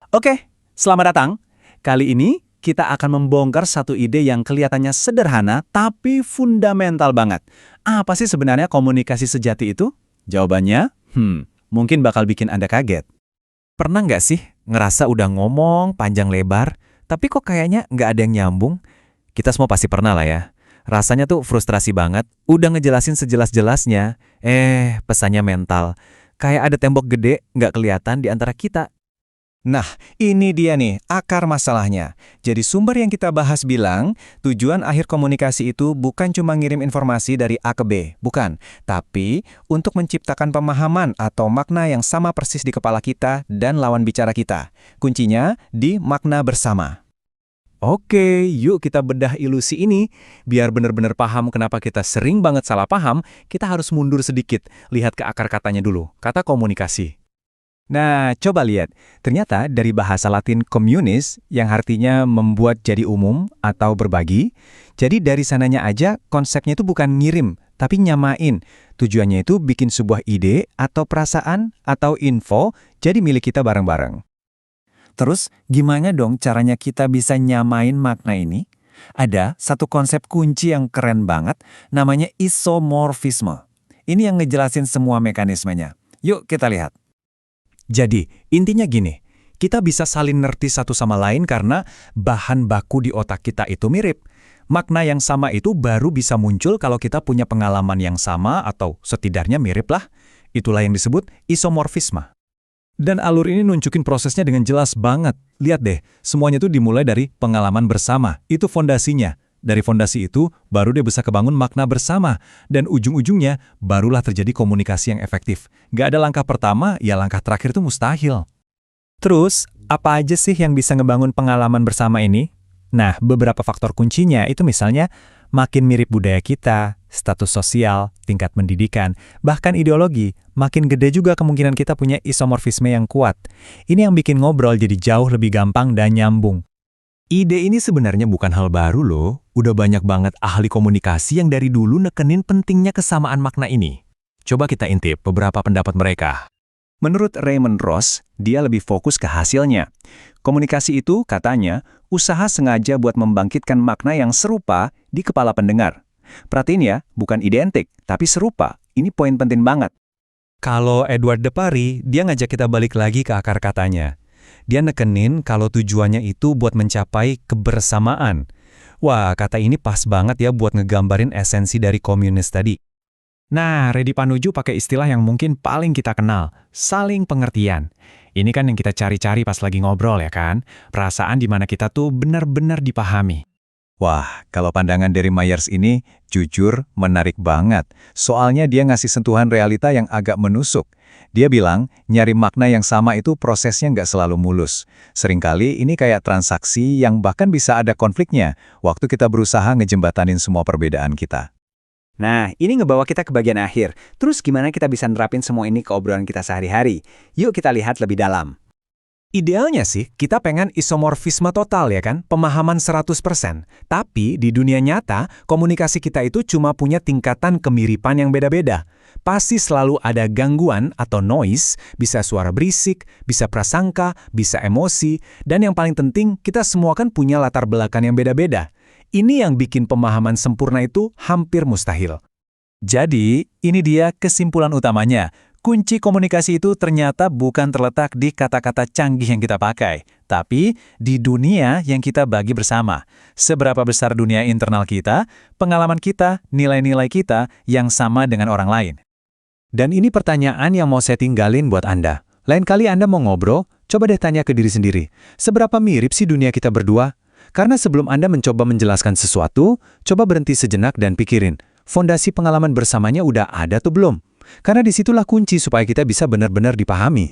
Oke, selamat datang. Kali ini kita akan membongkar satu ide yang kelihatannya sederhana tapi fundamental banget. Apa sih sebenarnya komunikasi sejati itu? Jawabannya, mungkin bakal bikin Anda kaget. Pernah nggak sih ngerasa udah ngomong panjang lebar, tapi kok kayaknya nggak ada yang nyambung? Kita semua pasti pernah lah ya. Rasanya tuh frustrasi banget, udah ngejelasin sejelas-jelasnya, pesannya mental. Kayak ada tembok gede nggak kelihatan di antara kita. Nah, ini dia nih, akar masalahnya. Jadi sumber yang kita bahas bilang, tujuan akhir komunikasi itu bukan cuma ngirim informasi dari A ke B, bukan. Tapi, untuk menciptakan pemahaman atau makna yang sama persis di kepala kita dan lawan bicara kita. Kuncinya di makna bersama. Oke, yuk kita bedah ilusi ini. Biar benar-benar paham kenapa kita sering banget salah paham, kita harus mundur sedikit. Lihat ke akar katanya dulu, kata komunikasi. Nah, coba lihat. Ternyata dari bahasa Latin communis, yang artinya membuat jadi umum atau berbagi. Jadi dari sananya aja, konsepnya itu bukan ngirim, tapi nyamain. Tujuannya itu bikin sebuah ide atau perasaan atau info jadi milik kita bareng-bareng. Terus, gimana dong caranya kita bisa nyamain makna ini? Ada satu konsep kunci yang keren banget, namanya isomorfisme. Ini yang ngejelasin semua mekanismenya. Yuk kita lihat. Jadi, intinya gini, kita bisa saling ngerti satu sama lain karena bahan baku di otak kita itu mirip. Makna yang sama itu baru bisa muncul kalau kita punya pengalaman yang sama atau setidaknya mirip lah. Itulah yang disebut isomorfisme. Dan alur ini nunjukin prosesnya dengan jelas banget. Lihat deh, semuanya itu dimulai dari pengalaman bersama. Itu fondasinya. Dari fondasi itu, baru dia bisa kebangun makna bersama. Dan ujung-ujungnya, barulah terjadi komunikasi yang efektif. Gak ada langkah pertama, ya langkah terakhir itu mustahil. Terus, apa aja sih yang bisa ngebangun pengalaman bersama ini? Nah, beberapa faktor kuncinya itu misalnya, makin mirip budaya kita, status sosial, tingkat pendidikan, bahkan ideologi, makin gede juga kemungkinan kita punya isomorfisme yang kuat. Ini yang bikin ngobrol jadi jauh lebih gampang dan nyambung. Ide ini sebenarnya bukan hal baru loh. Udah banyak banget ahli komunikasi yang dari dulu nekenin pentingnya kesamaan makna ini. Coba kita intip beberapa pendapat mereka. Menurut Raymond Ross, dia lebih fokus ke hasilnya. Komunikasi itu, katanya, usaha sengaja buat membangkitkan makna yang serupa di kepala pendengar. Perhatiin ya, bukan identik, tapi serupa. Ini poin penting banget. Kalau Edward de Pari, dia ngajak kita balik lagi ke akar katanya. Dia nekenin kalau tujuannya itu buat mencapai kebersamaan. Wah, kata ini pas banget ya buat ngegambarin esensi dari komunis tadi. Nah, Reddy Panuju pakai istilah yang mungkin paling kita kenal, saling pengertian. Ini kan yang kita cari-cari pas lagi ngobrol ya kan? Perasaan di mana kita tuh benar-benar dipahami. Wah, kalau pandangan dari Myers ini, jujur, menarik banget. Soalnya dia ngasih sentuhan realita yang agak menusuk. Dia bilang, nyari makna yang sama itu prosesnya nggak selalu mulus. Seringkali ini kayak transaksi yang bahkan bisa ada konfliknya, waktu kita berusaha ngejembatanin semua perbedaan kita. Nah, ini ngebawa kita ke bagian akhir. Terus gimana kita bisa nerapin semua ini ke obrolan kita sehari-hari? Yuk kita lihat lebih dalam. Idealnya sih, kita pengen isomorfisme total ya kan, pemahaman 100%. Tapi di dunia nyata, komunikasi kita itu cuma punya tingkatan kemiripan yang beda-beda. Pasti selalu ada gangguan atau noise, bisa suara berisik, bisa prasangka, bisa emosi, dan yang paling penting, kita semua kan punya latar belakang yang beda-beda. Ini yang bikin pemahaman sempurna itu hampir mustahil. Jadi, ini dia kesimpulan utamanya. Kunci komunikasi itu ternyata bukan terletak di kata-kata canggih yang kita pakai, tapi di dunia yang kita bagi bersama. Seberapa besar dunia internal kita, pengalaman kita, nilai-nilai kita yang sama dengan orang lain. Dan ini pertanyaan yang mau saya tinggalin buat Anda. Lain kali Anda mau ngobrol, coba deh tanya ke diri sendiri. Seberapa mirip sih dunia kita berdua? Karena sebelum Anda mencoba menjelaskan sesuatu, coba berhenti sejenak dan pikirin, fondasi pengalaman bersamanya udah ada tuh belum? Karena disitulah kunci supaya kita bisa benar-benar dipahami.